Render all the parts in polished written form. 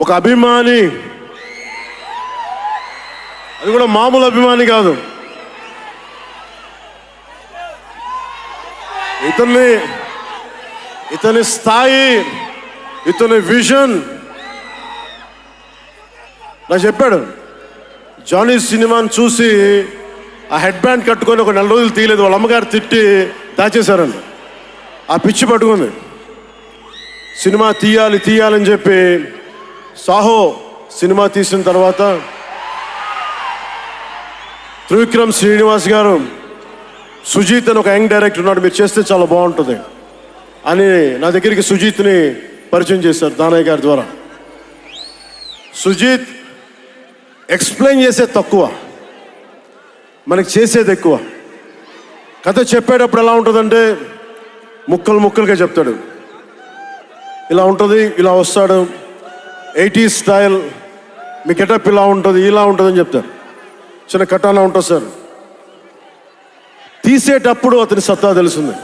ఒక అభిమాని, అది కూడా మామూలు అభిమాని కాదు. ఇతని స్థాయి, ఇతని విజన్ నాకు చెప్పాడు. జానీ సినిమాని చూసి ఆ హెడ్ బ్యాండ్ కట్టుకొని ఒక 4 రోజులు తీయలేదు. వాళ్ళ అమ్మగారు తిట్టి దాచేశారండి. ఆ పిచ్చి పట్టుకుంది. సినిమా తీయాలని చెప్పి సాహో సినిమా తీసిన తర్వాత త్రివిక్రమ్ శ్రీనివాస్ గారు, సుజీత్ అని ఒక యంగ్ డైరెక్టర్ ఉన్నాడు, మీరు చేస్తే చాలా బాగుంటుంది అని నా దగ్గరికి సుజీత్ని పరిచయం చేశారు దానయ్య గారి ద్వారా. సుజీత్ ఎక్స్ప్లెయిన్ చేసేది తక్కువ, మనకి చేసేది ఎక్కువ. కథ చెప్పేటప్పుడు ఎలా ఉంటుందంటే ముక్కలుగా చెప్తాడు. ఇలా ఉంటుంది, ఇలా వస్తాడు, 80s స్టైల్, మీ గెటప్ ఇలా ఉంటుంది, ఇలా ఉంటుందని చెప్తారు. చిన్న కటానా ఉంటుంది సార్. తీసేటప్పుడు అతని సత్తా తెలుస్తుంది,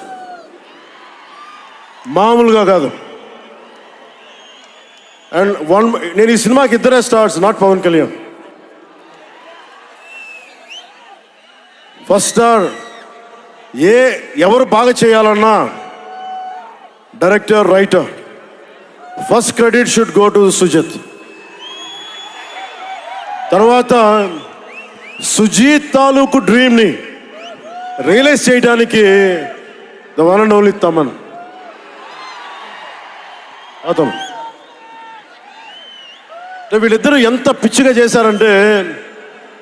మామూలుగా కాదు. అండ్ నేను ఈ సినిమాకి ఇద్దరే stars, not Pawan Kalyan. First star ఎవరు బాగా చేయాలన్నా director, writer, first credit should go to Sujith. తర్వాత సుజీత్ తాలూకు డ్రీమ్ని రియలైజ్ చేయడానికి the one and only Thaman. అతను వీళ్ళిద్దరూ ఎంత పిచ్చిగా చేశారంటే,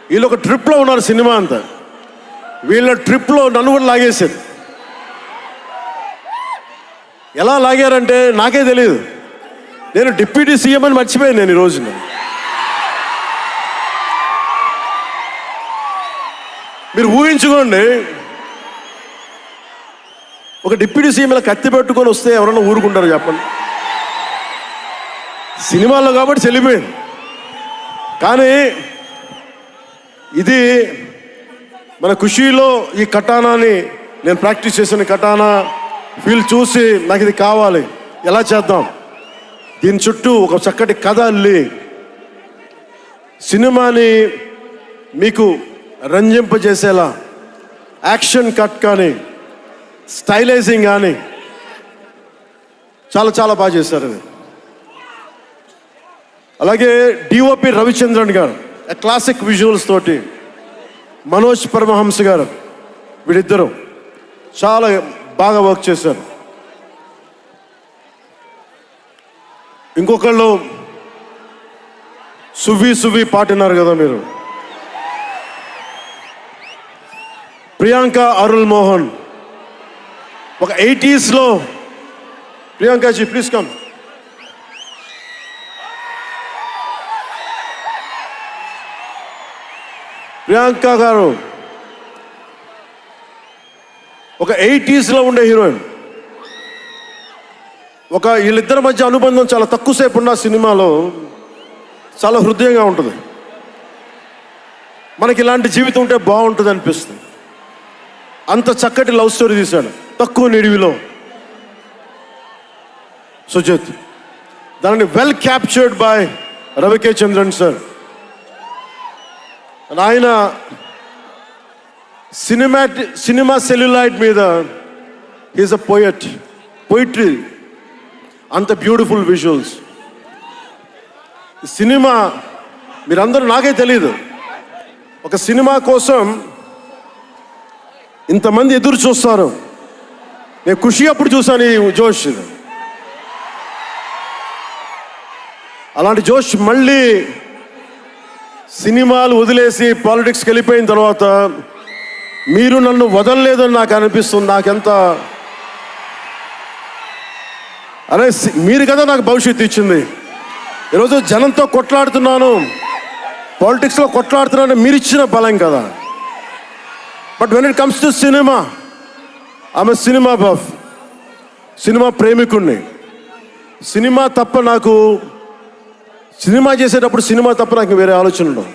వీళ్ళు ఒక ట్రిప్లో ఉన్నారు సినిమా అంతా. వీళ్ళ ట్రిప్లో నన్ను కూడా లాగేశారు. ఎలా లాగారంటే నాకే తెలియదు. నేను డిప్యూటీ సీఎం అని మర్చిపోయాను నేను ఈ రోజున. మీరు ఊహించుకోండి, ఒక డిప్యూటీ సీఎం ఇలా కత్తి పెట్టుకొని వస్తే ఎవరన్నా ఊరుకుంటారు చెప్పండి? సినిమాల్లో కాబట్టి చెల్లిపోయింది. కానీ ఇది మన ఖుషీలో ఈ కటానాని నేను ప్రాక్టీస్ చేసిన కటానా ఫీల్ చూసి నాకు ఇది కావాలి, ఎలా చేద్దాం, దీని చుట్టూ ఒక చక్కటి కథ అల్లి సినిమాని మీకు రంజింపజేసేలా యాక్షన్ కట్ కానీ స్టైలైజింగ్ కానీ చాలా బాగా చేశారు అది. అలాగే డిఓపి రవిచంద్రన్ గారు క్లాసిక్ విజువల్స్ తోటి, మనోజ్ పరమహంస గారు, వీళ్ళిద్దరూ చాలా బాగా వర్క్ చేశారు. ఇంకొకళ్ళు సువి పాటినారు కదా మీరు, ప్రియాంక అరుల్ మోహన్. ఒక 80s లో ప్రియాంకాజీ ప్లీజ్ కమ్. ప్రియాంక గారు ఒక 80s లో ఉండే హీరోయిన్. వీళ్ళిద్దరి మధ్య అనుబంధం చాలా తక్కువసేపు ఉన్న సినిమాలో చాలా హృదయంగా ఉంటుంది. మనకి ఇలాంటి జీవితం ఉంటే బాగుంటుంది అనిపిస్తుంది. అంత చక్కటి లవ్ స్టోరీ తీశాడు తక్కువ నిడివిలో సుజిత్. దానిని well captured by రవికే Chandran sir. ఆయన సినిమా సెల్యులాయిడ్ మీద ఈజ్ అ పోయిట్రీ, అంత బ్యూటిఫుల్ విజువల్స్. సినిమా మీరందరూ, నాకే తెలీదు, ఒక సినిమా కోసం ఇంతమంది ఎదురు చూస్తారు. నేను ఖుషి అప్పుడు చూశాను ఈ జోష్. అలాంటి జోష్ మళ్ళీ సినిమాలు వదిలేసి పాలిటిక్స్కి వెళ్ళిపోయిన తర్వాత మీరు నన్ను వదలలేదని నాకు అనిపిస్తుంది. నాకెంత అరే, మీరు కదా నాకు భవిష్యత్తు ఇచ్చింది. ఈరోజు జనంతో కొట్లాడుతున్నాను, పాలిటిక్స్లో కొట్లాడుతున్నాను, మీరు ఇచ్చిన బలం కదా. But when it comes to cinema, ఆమె సినిమా బఫ్, సినిమా ప్రేమికుణ్ణి. సినిమా చేసేటప్పుడు సినిమా తప్ప నాకు వేరే ఆలోచన ఉండవు.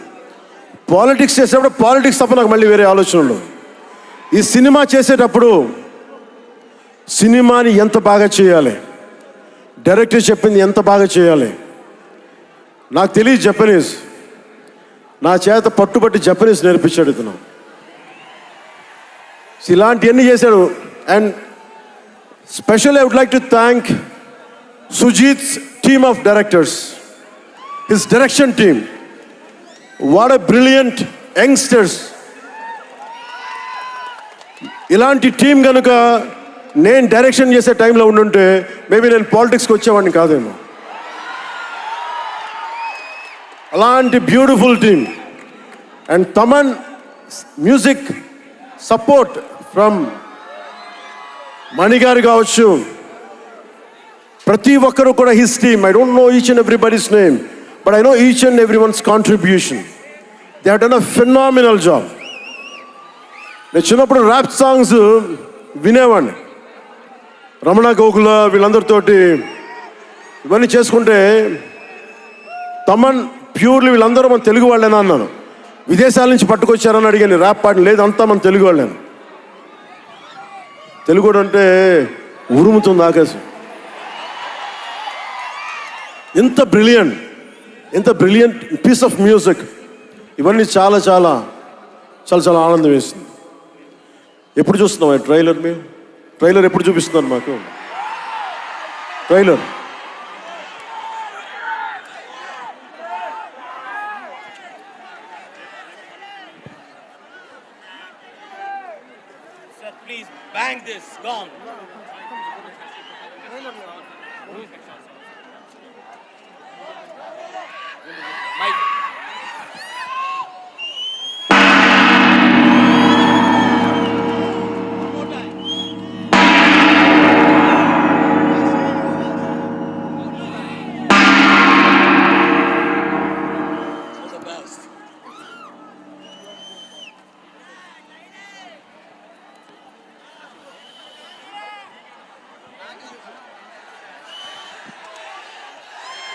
పాలిటిక్స్ చేసేటప్పుడు పాలిటిక్స్ తప్ప నాకు మళ్ళీ వేరే ఆలోచన ఉండవు. ఈ సినిమా చేసేటప్పుడు సినిమాని ఎంత బాగా చేయాలి, డైరెక్టర్ చెప్పింది ఎంత బాగా చేయాలి, నాకు తెలియదు జపనీస్, నా చేత పట్టుబట్టి జపనీస్ నేర్పించాడు ఇతను. ఇలాంటివన్నీ చేశాడు. And special I would like to thank Sujeeth's team of directors, his direction team. What a brilliant youngsters. ఇలాంటి టీం కనుక నేను డైరెక్షన్ చేసే టైంలో ఉండుంటే మేబీ నేను పాలిటిక్స్కి వచ్చేవాడిని కాదేమో. అలాంటి beautiful team. And Thaman music support from మణిగారు కావచ్చు, ప్రతి ఒక్కరు కూడా his team. I don't know each and everybody's name, but I know each and every one's contribution. They have done a phenomenal job. నేను చిన్నప్పుడు ర్యాప్ సాంగ్స్ వినేవాడిని, రమణ గోకుల వీళ్ళందరితోటి ఇవన్నీ చేసుకుంటే. తమన్ ప్యూర్లీ వీళ్ళందరూ మన తెలుగు వాళ్ళేనా అన్నాను. విదేశాల నుంచి పట్టుకొచ్చారని అడిగాను. ర్యాప్ పాట లేదు, అంతా మన తెలుగు వాళ్ళేను. తెలుగు అంటే ఉరుముతుంది ఆకాశం. ఎంత బ్రిలియంట్ పీస్ ఆఫ్ మ్యూజిక్. ఇవన్నీ చాలా చాలా చాలా చాలా ఆనందం వేస్తుంది. ఎప్పుడు చూస్తున్నాం ట్రైలర్? మేము ట్రైలర్ ఎప్పుడు చూపిస్తున్నారు మాకు? Trailer please bang this gong. Mike.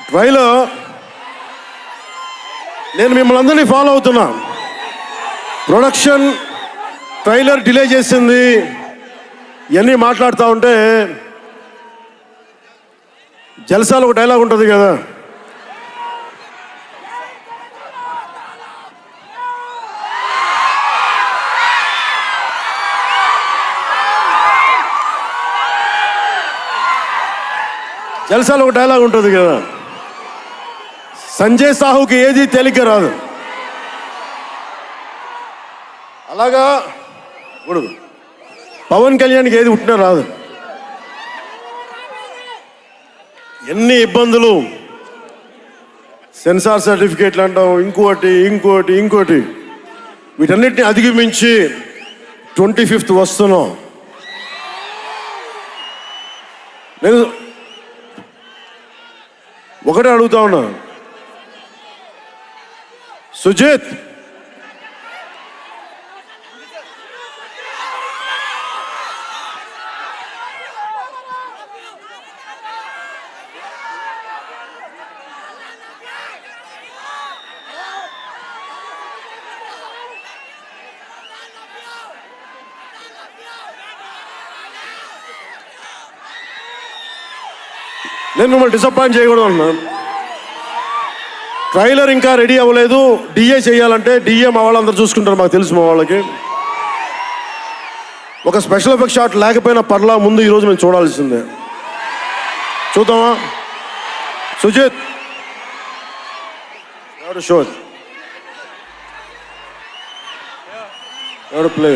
Trailer నేను మిమ్మల్ని అందరినీ ఫాలో అవుతున్నా. ప్రొడక్షన్ ట్రైలర్ డిలే చేసింది, ఇవన్నీ మాట్లాడుతూ ఉంటే జల్సాలో ఒక డైలాగ్ ఉంటుంది కదా, జల్సాలో ఒక డైలాగ్ ఉంటుంది కదా, సంజయ్ సాహుకి ఏది తేలిక రాదు. అలాగా ఇప్పుడు పవన్ కళ్యాణ్కి ఏది పుట్టినా రాదు. ఎన్ని ఇబ్బందులు, సెన్సార్ సర్టిఫికేట్లు అంటాం, ఇంకోటి వీటన్నిటిని అధిగమించి 25th వస్తున్నాం. నేను ఒకటే అడుగుతా ఉన్నా, సుజిత్ నేను మిమ్మల్ని డిసప్పాయింట్ చేయకూడదు అన్నాను. ట్రైలర్ ఇంకా రెడీ అవ్వలేదు. డిఏ చేయాలంటే డిఏ మా వాళ్ళందరూ చూసుకుంటారు, మాకు తెలుసు. మా వాళ్ళకి ఒక స్పెషల్ ఎఫెక్ట్ షాట్ లేకపోయినా పర్లా, ముందు ఈరోజు మేము చూడాల్సిందే. చూద్దామా? సుజిత్ ఎవరు షో ఎవరు ప్లే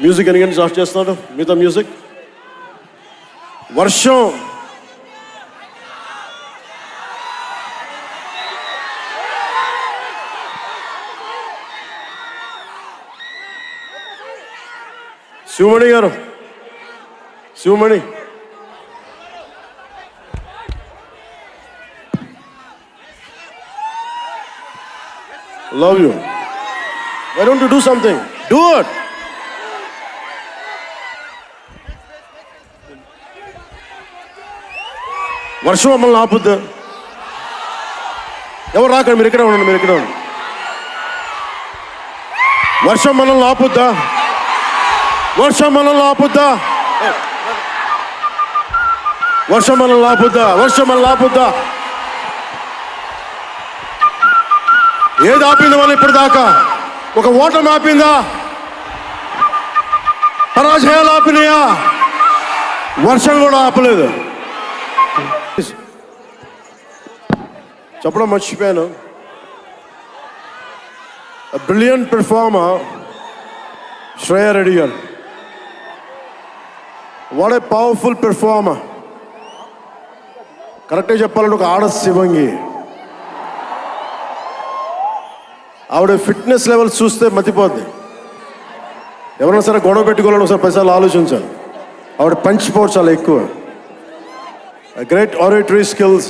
మ్యూజిక్ ఎన్ని స్టార్ట్ చేస్తున్నాడు? మిగతా మ్యూజిక్ వర్షం శివమణి గారు, Sivamani love you. Why don't you do something? Do it. వర్షం మమ్మల్ని ఆపుద్దా? ఎవరు రాకండి, మీరు ఇక్కడే ఉండండి, మీరు ఇక్కడే ఉండండి. వర్షం మనల్ని ఆపుద్దా? వర్షం మనల్ని ఆపుద్దా? వర్షం మనల్ని ఆపుద్దా? వర్షం మనల్ని ఆపుద్దా? ఏది ఆపింది మనం ఇప్పుడు దాకా? ఒక ఓటమి ఆపిందా? పరాజయాలు ఆపినాయా? వర్షం కూడా ఆపలేదు. చెప్పడం మర్చిపోయాను. బ్రిలియంట్ పెర్ఫార్మర్ శ్రేయా రెడ్డి గారు. What a powerful performer. కరెక్ట్గా చెప్పాలంటే ఒక ఆడ శివంగి. ఆవిడ ఫిట్నెస్ లెవెల్స్ చూస్తే మతిపోద్ది. ఎవరైనా సరే గొడవ పెట్టుకోవాలని ఒకసారి 10 సార్లు ఆలోచించాలి. ఆవిడ పంచ్ పవర్ చాలా ఎక్కువ. Great oratory skills.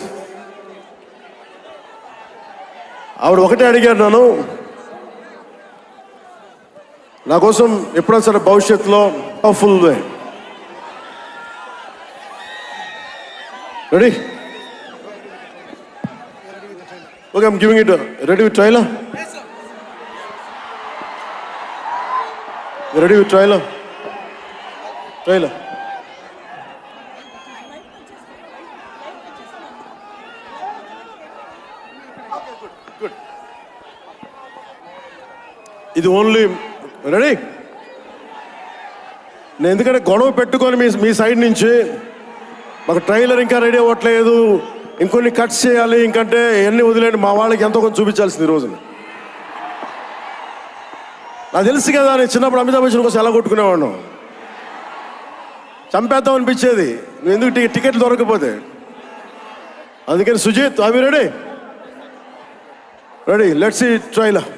ఆవిడ ఒకటే అడిగారు నన్ను, నా కోసం ఎప్పుడైనా సరే భవిష్యత్తులో full way ready. Okay, I'm giving it. Ready with trailer? Ready with trailer? Trailer ఇది ఓన్లీ రెడీ. నేను ఎందుకంటే గొడవ పెట్టుకొని మీ సైడ్ నుంచి మాకు ట్రైలర్ ఇంకా రెడీ అవ్వట్లేదు, ఇంకొన్ని కట్స్ చేయాలి, ఇంకంటే ఎన్ని వదిలేండి, మా వాళ్ళకి ఎంతో కొంచెం చూపించాల్సింది ఈ రోజున. నాకు తెలుసు కదా, నేను చిన్నప్పుడు అమితాబ్ బచ్చన్ కోసం ఎలా కొట్టుకునేవాడు, చంపేద్దాం అనిపించేది, నువ్వు ఎందుకు టికెట్లు దొరకకపోతే. అందుకని సుజిత్, అవి ready? Ready, let's see trailer.